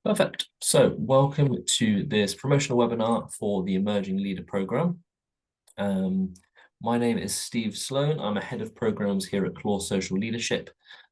Perfect. So welcome to this promotional webinar for the Emerging Leader Program. My name is Steve Sloan. I'm a head of programs here at Claw Social Leadership.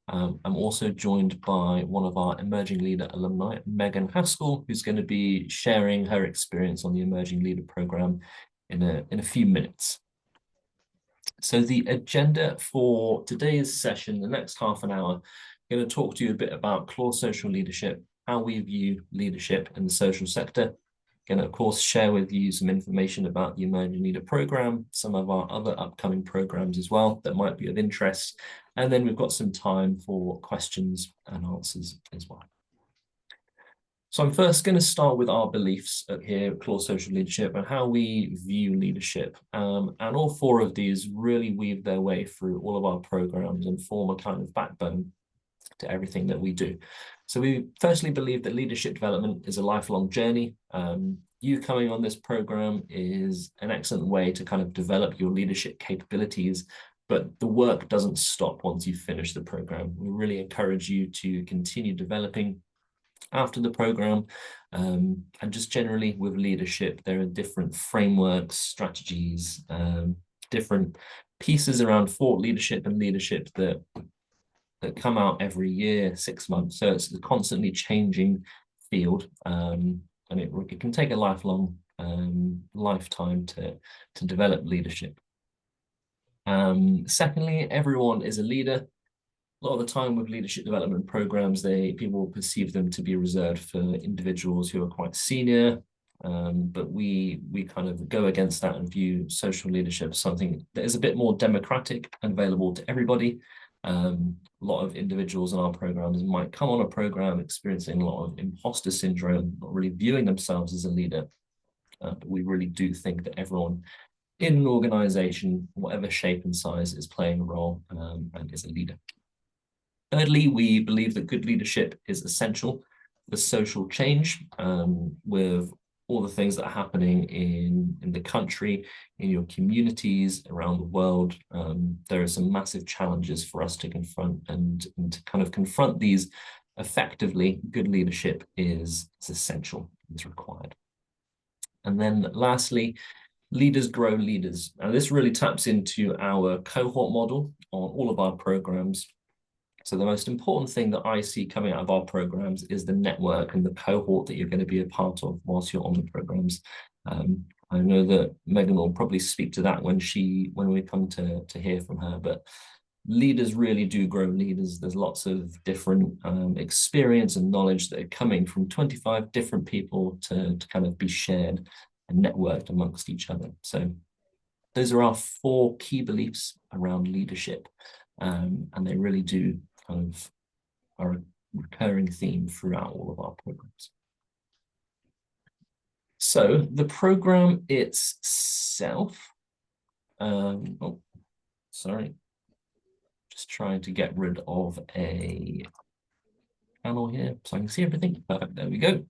I'm also joined by one of our Emerging Leader alumni, Megan Haskell, who's going to be sharing her experience on the Emerging Leader Program in a few minutes. So the agenda for today's session, the next half an hour, I'm going to talk to you a bit about Claw Social Leadership, how we view leadership in the social sector. Going to, of course, share with you some information about the Emerging Leader Program, some of our other upcoming programs as well that might be of interest. And then we've got some time for questions and answers as well. So I'm first going to start with our beliefs here at Claw Social Leadership and how we view leadership. And all four of these really weave their way through all of our programs and form a kind of backbone to everything that we do. So we firstly believe that leadership development is a lifelong journey. You coming on this program is an excellent way to kind of develop your leadership capabilities, but the work doesn't stop once you finish the program. We really encourage you to continue developing after the program, and just generally with leadership, there are different frameworks, strategies, different pieces around thought leadership and leadership that come out every year, 6 months. So it's a constantly changing field, and it can take a lifelong lifetime to develop leadership. Secondly, everyone is a leader. A lot of the time with leadership development programs, people perceive them to be reserved for individuals who are quite senior, but we kind of go against that and view social leadership as something that is a bit more democratic and available to everybody. A lot of individuals in our programs might come on a program experiencing a lot of imposter syndrome, not really viewing themselves as a leader. But we really do think that everyone in an organization, whatever shape and size, is playing a role and is a leader. Thirdly, we believe that good leadership is essential for social change, with all the things that are happening in the country, in your communities, around the world. There are some massive challenges for us to confront, and to kind of confront these effectively, good leadership is essential, is required. And then lastly, leaders grow leaders. Now this really taps into our cohort model on all of our programs. So the most important thing that I see coming out of our programs is the network and the cohort that you're going to be a part of whilst you're on the programs. I know that Megan will probably speak to that when we come to hear from her, but leaders really do grow leaders. There's lots of different experience and knowledge that are coming from 25 different people to kind of be shared and networked amongst each other. So those are our 4 key beliefs around leadership, and they really do kind of are a recurring theme throughout all of our programs. So the program itself, oh, sorry, just trying to get rid of a panel here so I can see everything. Perfect, there we go.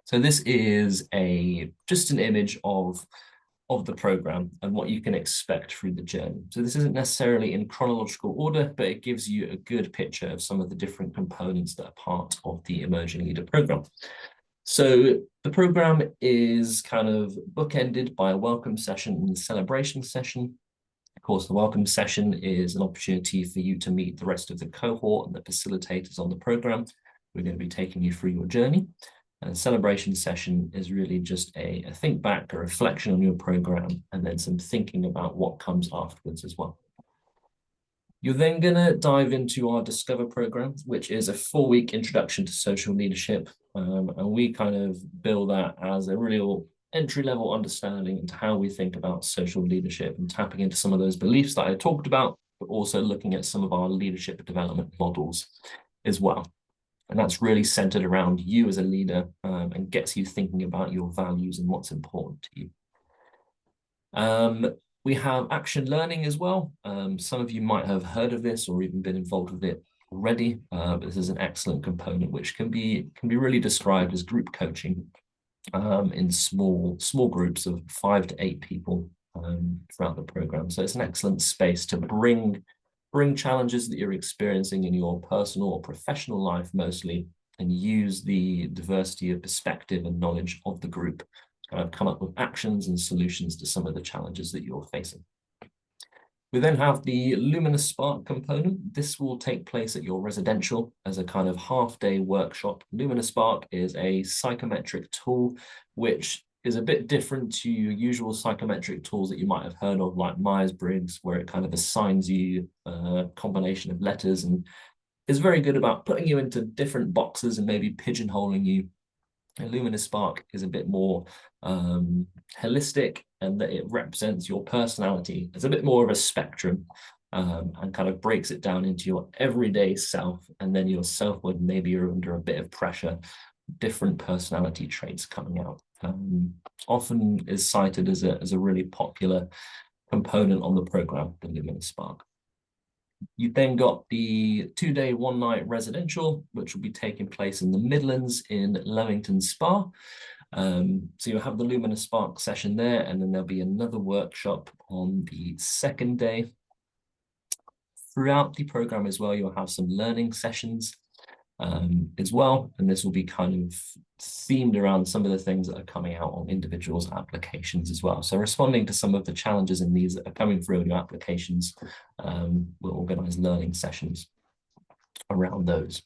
So this is just an image of the program and what you can expect through the journey. So this isn't necessarily in chronological order, but it gives you a good picture of some of the different components that are part of the Emerging Leader Program. So the program is kind of bookended by a welcome session and a celebration session. Of course, the welcome session is an opportunity for you to meet the rest of the cohort and the facilitators on the program. We're going to be taking you through your journey. And the celebration session is really just a think back, a reflection on your program, and then some thinking about what comes afterwards as well. You're then going to dive into our Discover program, which is a 4-week introduction to social leadership. And we kind of build that as a real entry-level understanding into how we think about social leadership and tapping into some of those beliefs that I talked about, but also looking at some of our leadership development models as well. And that's really centered around you as a leader, and gets you thinking about your values and what's important to you. We have action learning as well. Some of you might have heard of this or even been involved with it already, but this is an excellent component which can be really described as group coaching in small groups of 5 to 8 people throughout the program. So it's an excellent space to bring challenges that you're experiencing in your personal or professional life mostly and use the diversity of perspective and knowledge of the group to kind of come up with actions and solutions to some of the challenges that you're facing. We then have the Luminous Spark component. This will take place at your residential as a kind of half-day workshop. Luminous Spark is a psychometric tool, which is a bit different to your usual psychometric tools that you might have heard of, like Myers-Briggs, where it kind of assigns you a combination of letters and is very good about putting you into different boxes and maybe pigeonholing you. And Luminous Spark is a bit more holistic, and that it represents your personality. It's a bit more of a spectrum, and kind of breaks it down into your everyday self, and then your self when maybe you're under a bit of pressure, different personality traits coming out. Often is cited as a really popular component on the program, the Luminous Spark. You've then got the 2-day, 1-night residential, which will be taking place in the Midlands in Leamington Spa. So you'll have the Luminous Spark session there, and then there'll be another workshop on the 2nd day. Throughout the program as well, you'll have some learning sessions as well, and this will be kind of themed around some of the things that are coming out on individuals' applications as well. So responding to some of the challenges in these that are coming through in your applications, we'll organise learning sessions around those.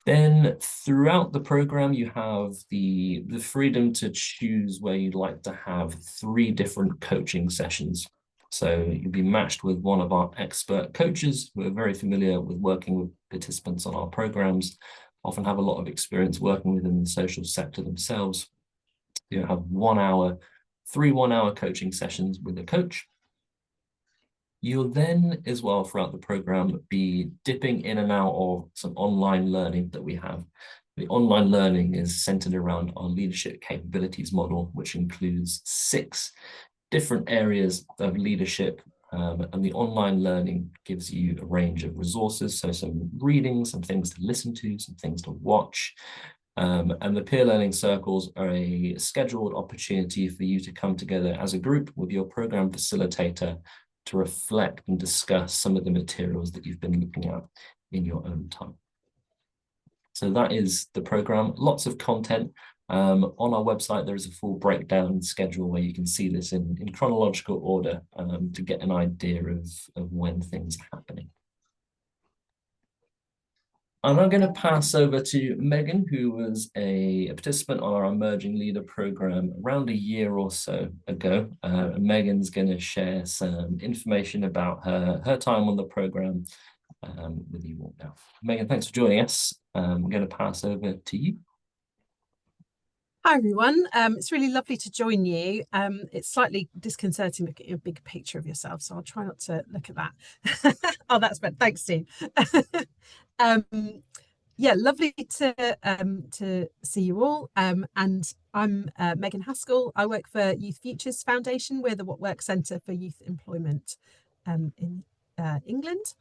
Then throughout the program, you have the freedom to choose where you'd like to have 3 different coaching sessions. So you'll be matched with one of our expert coaches who are very familiar with working with participants on our programs, often have a lot of experience working within the social sector themselves. You have 3 one-hour coaching sessions with a coach. You'll then, as well, throughout the program, be dipping in and out of some online learning that we have. The online learning is centered around our leadership capabilities model, which includes 6 different areas of leadership, and the online learning gives you a range of resources, so some reading, some things to listen to, some things to watch, and the peer learning circles are a scheduled opportunity for you to come together as a group with your program facilitator to reflect and discuss some of the materials that you've been looking at in your own time. So that is the program, lots of content. On our website, there is a full breakdown schedule where you can see this in chronological order, to get an idea of when things are happening. I'm now going to pass over to Megan, who was a participant on our Emerging Leader program around a year or so ago. Megan's going to share some information about her time on the program with you all now. Megan, thanks for joining us. I'm going to pass over to you. Hi everyone, it's really lovely to join you. It's slightly disconcerting looking at a big picture of yourself, so I'll try not to look at that. Oh, that's better. Thanks, Steve. Yeah, lovely to see you all. And I'm Megan Haskell. I work for Youth Futures Foundation. We're the What Works Centre for Youth Employment in England.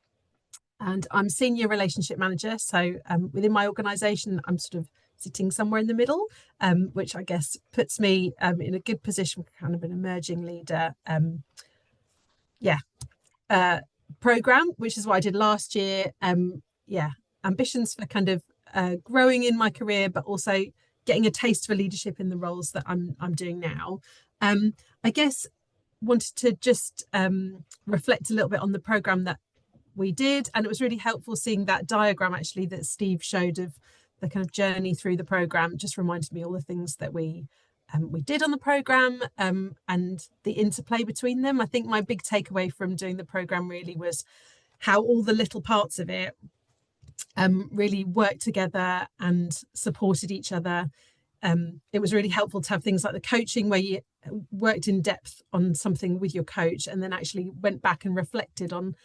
And I'm Senior Relationship Manager. So within my organisation, I'm sort of sitting somewhere in the middle, which I guess puts me in a good position for kind of an emerging leader program, which is what I did last year. Ambitions for kind of growing in my career, but also getting a taste for leadership in the roles that I'm doing now. I guess wanted to just reflect a little bit on the program that we did, and it was really helpful seeing that diagram actually that Steve showed of the kind of journey through the program. Just reminded me all the things that we did on the program, and the interplay between them. I think my big takeaway from doing the program really was how all the little parts of it really worked together and supported each other. It was really helpful to have things like the coaching where you worked in depth on something with your coach and then actually went back and reflected on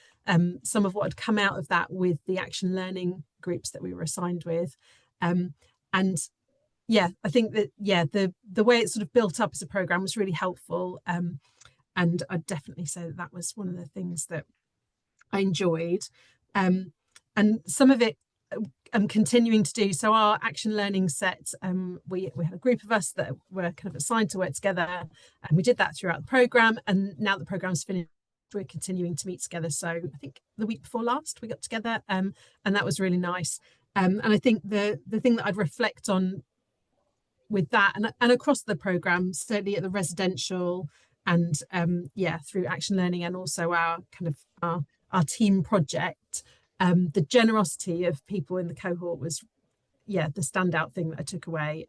some of what had come out of that with the action learning groups that we were assigned with. And yeah, I think that, yeah, the way it sort of built up as a program was really helpful. And I'd definitely say that was one of the things that I enjoyed. And some of it I'm continuing to do. So our action learning set, we had a group of us that were kind of assigned to work together, and we did that throughout the program. And now the program's finished, we're continuing to meet together. So I think the week before last we got together, and that was really nice. And I think the thing that I'd reflect on with that, and across the program, certainly at the residential and yeah, through Action Learning, and also our kind of our team project, the generosity of people in the cohort was, yeah, the standout thing that I took away.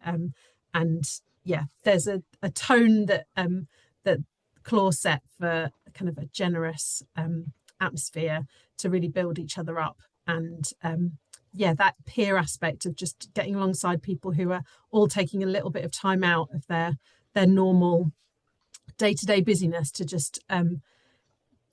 And yeah, there's a tone that that Clore set for kind of a generous atmosphere to really build each other up. And yeah, that peer aspect of just getting alongside people who are all taking a little bit of time out of their normal day-to-day busyness to just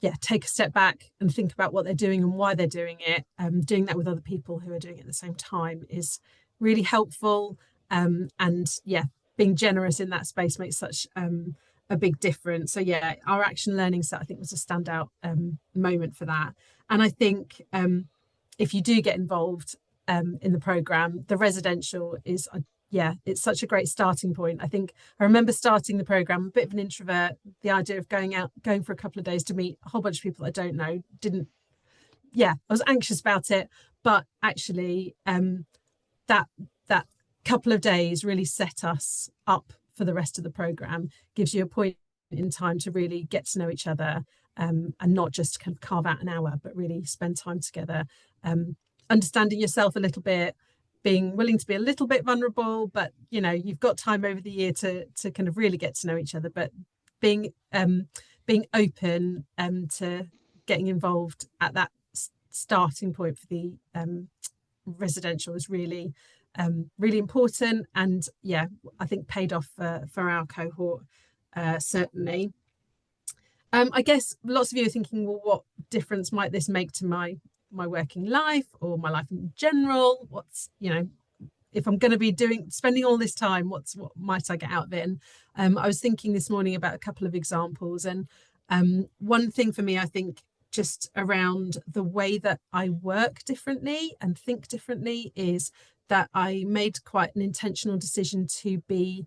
yeah, take a step back and think about what they're doing and why they're doing it. Doing that with other people who are doing it at the same time is really helpful. And yeah, being generous in that space makes such a big difference. So yeah, our Action Learning set, I think, was a standout moment for that. And I think if you do get involved in the program, the residential is yeah, it's such a great starting point. I think I remember starting the program, a bit of an introvert, the idea of going for a couple of days to meet a whole bunch of people I don't know, yeah, I was anxious about it, but actually that couple of days really set us up for the rest of the program, gives you a point in time to really get to know each other, and not just kind of carve out an hour, but really spend time together, understanding yourself a little bit, being willing to be a little bit vulnerable, but you know, you've got time over the year to kind of really get to know each other, but being open to getting involved at that starting point for the residential is really really important, and yeah, I think paid off for our cohort, certainly. I guess lots of you are thinking, well, what difference might this make to my working life or my life in general? What's, you know, if I'm going to be spending all this time, what might I get out of it? And I was thinking this morning about a couple of examples, and one thing for me, I think, just around the way that I work differently and think differently, is that I made quite an intentional decision to be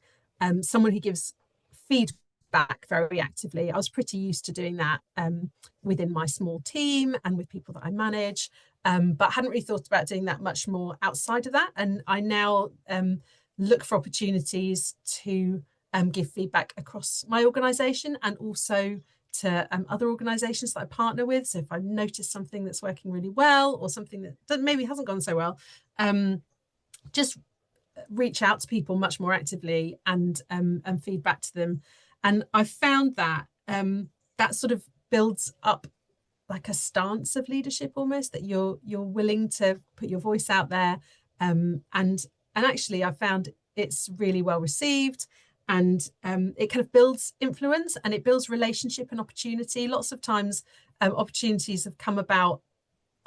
someone who gives feedback very actively. I was pretty used to doing that within my small team and with people that I manage, but hadn't really thought about doing that much more outside of that. And I now look for opportunities to give feedback across my organisation and also to other organisations that I partner with. So if I notice something that's working really well or something that maybe hasn't gone so well, just reach out to people much more actively and feedback to them. And I found that that sort of builds up like a stance of leadership almost, that you're willing to put your voice out there, and actually I found it's really well received, and it kind of builds influence and it builds relationship and opportunity. Lots of times opportunities have come about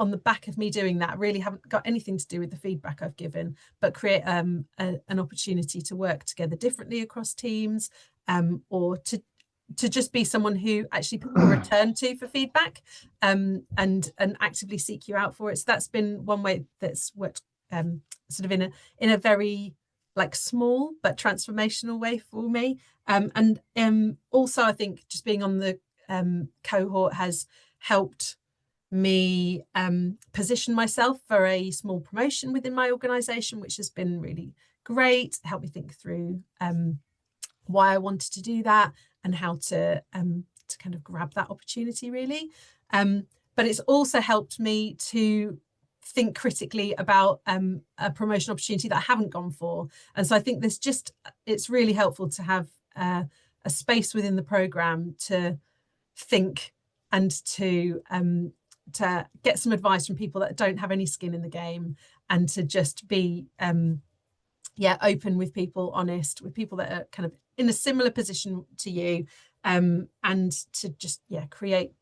on the back of me doing that, really haven't got anything to do with the feedback I've given, but create an opportunity to work together differently across teams, or to just be someone who actually people return to for feedback, and actively seek you out for it. So that's been one way that's worked sort of in a very like small but transformational way for me. And also I think just being on the cohort has helped me position myself for a small promotion within my organisation, which has been really great. Helped me think through why I wanted to do that and how to kind of grab that opportunity, really. But it's also helped me to think critically about a promotion opportunity that I haven't gone for. And so I think it's really helpful to have a space within the programme to think and to get some advice from people that don't have any skin in the game, and to just be open with people, honest with people that are kind of in a similar position to you, and to just create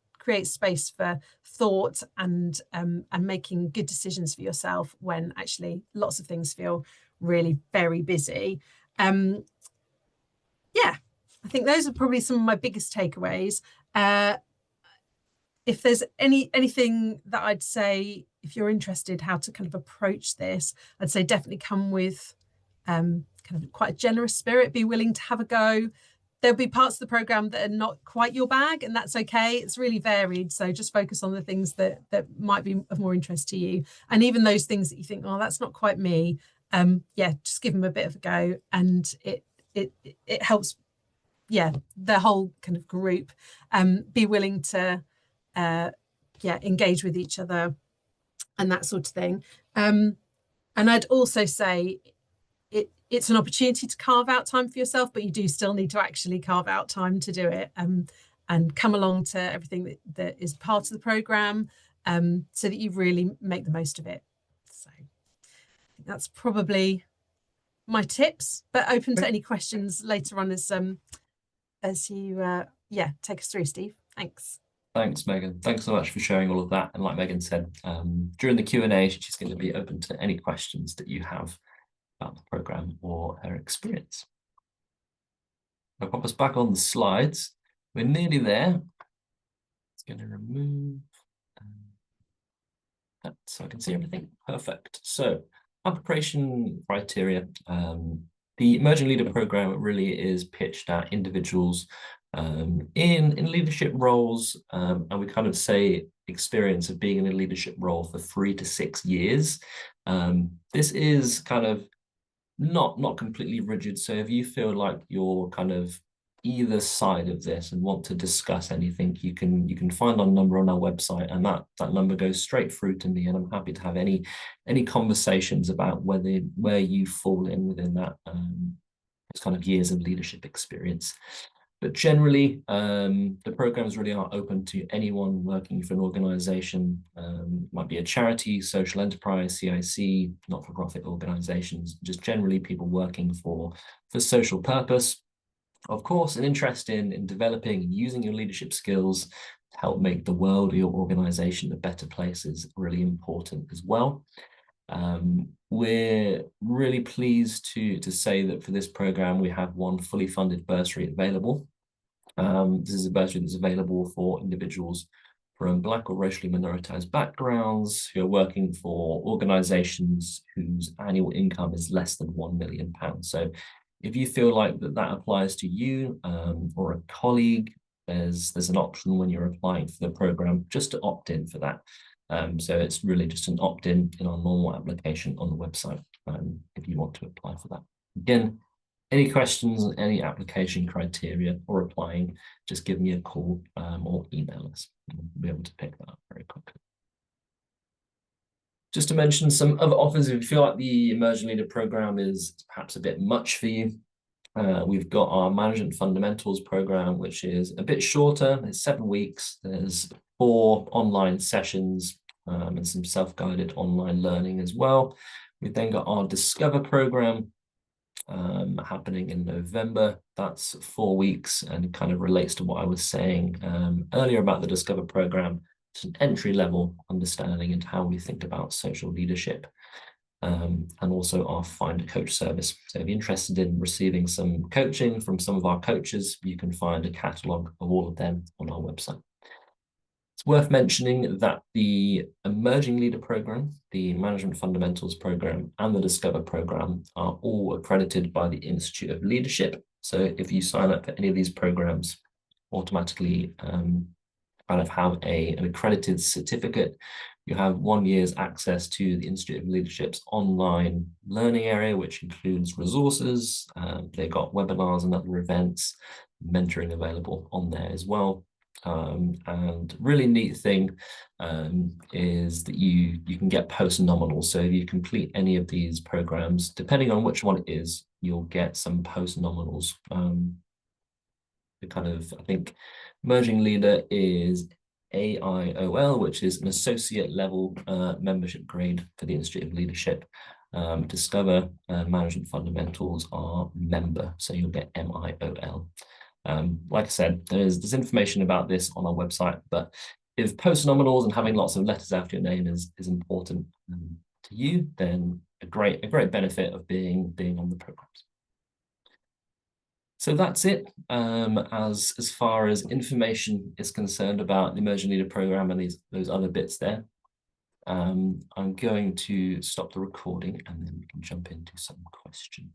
space for thought and making good decisions for yourself when actually lots of things feel really very busy. I think those are probably some of my biggest takeaways. If there's anything that I'd say, if you're interested how to kind of approach this, I'd say definitely come with kind of quite a generous spirit, be willing to have a go, there'll be parts of the program that are not quite your bag, and that's okay. It's really varied. So just focus on the things that might be of more interest to you. And even those things that you think, oh, that's not quite me. Yeah, just give them a bit of a go. And it helps, yeah, the whole kind of group be willing to engage with each other and that sort of thing. And I'd also say it's an opportunity to carve out time for yourself, but you do still need to actually carve out time to do it, and come along to everything that is part of the program, so that you really make the most of it. So I think that's probably my tips, but open to any questions later on as you take us through, Steve. Thanks. Thanks, Megan. Thanks so much for sharing all of that. And like Megan said, during the Q&A, she's going to be open to any questions that you have about the program or her experience. I'll pop us back on the slides. We're nearly there. It's going to remove that so I can see everything. Perfect. So application criteria. The Emerging Leader Program really is pitched at individuals in leadership roles, and we kind of say experience of being in a leadership role for 3 to 6 years. This is kind of not completely rigid. So if you feel like you're kind of either side of this and want to discuss anything, you can find our number on our website, and that number goes straight through to me, and I'm happy to have any conversations about where you fall in within that those kind of years of leadership experience. But generally, the programs really are open to anyone working for an organization. Might be a charity, social enterprise, CIC, not-for-profit organizations, just generally people working for social purpose. Of course, an interest in developing and using your leadership skills to help make the world or your organization a better place is really important as well. We're really pleased to say that for this program, we have one fully funded bursary available. This is a bursary that's available for individuals from Black or racially minoritized backgrounds who are working for organizations whose annual income is less than £1 million. So if you feel like that applies to you or a colleague, there's an option when you're applying for the program just to opt in for that. So it's really just an opt-in in our normal application on the website if you want to apply for that. Again, any questions, any application criteria or applying, just give me a call or email us. We'll be able to pick that up very quickly. Just to mention some other offers, if you feel like the Emerging Leader Program is perhaps a bit much for you, we've got our Management Fundamentals program, which is a bit shorter. It's 7 weeks. There's 4 online sessions and some self-guided online learning as well. We've then got our Discover program happening in November. That's 4 weeks and kind of relates to what I was saying earlier about the Discover program. It's an entry-level understanding into how we think about social leadership, and also our Find a Coach service. So if you're interested in receiving some coaching from some of our coaches, you can find a catalogue of all of them on our website. It's worth mentioning that the Emerging Leader Program, the Management Fundamentals Program, and the Discover Program are all accredited by the Institute of Leadership. So if you sign up for any of these programs, automatically kind of have an accredited certificate. You have 1 year's access to the Institute of Leadership's online learning area, which includes resources. They've got webinars and other events, mentoring available on there as well. And really neat thing is that you can get post-nominals. So if you complete any of these programs, depending on which one it is, you'll get some post-nominals. The kind of, I think, Emerging Leader is AIOL, which is an associate level membership grade for the Institute of Leadership. Discover Management Fundamentals are member, so you'll get MIOL. Like I said, there's information about this on our website, but if post-nominals and having lots of letters after your name is important to you, then a great benefit of being on the programs. So that's it as far as information is concerned about the Emerging Leader Program and those other bits there. I'm going to stop the recording and then we can jump into some questions.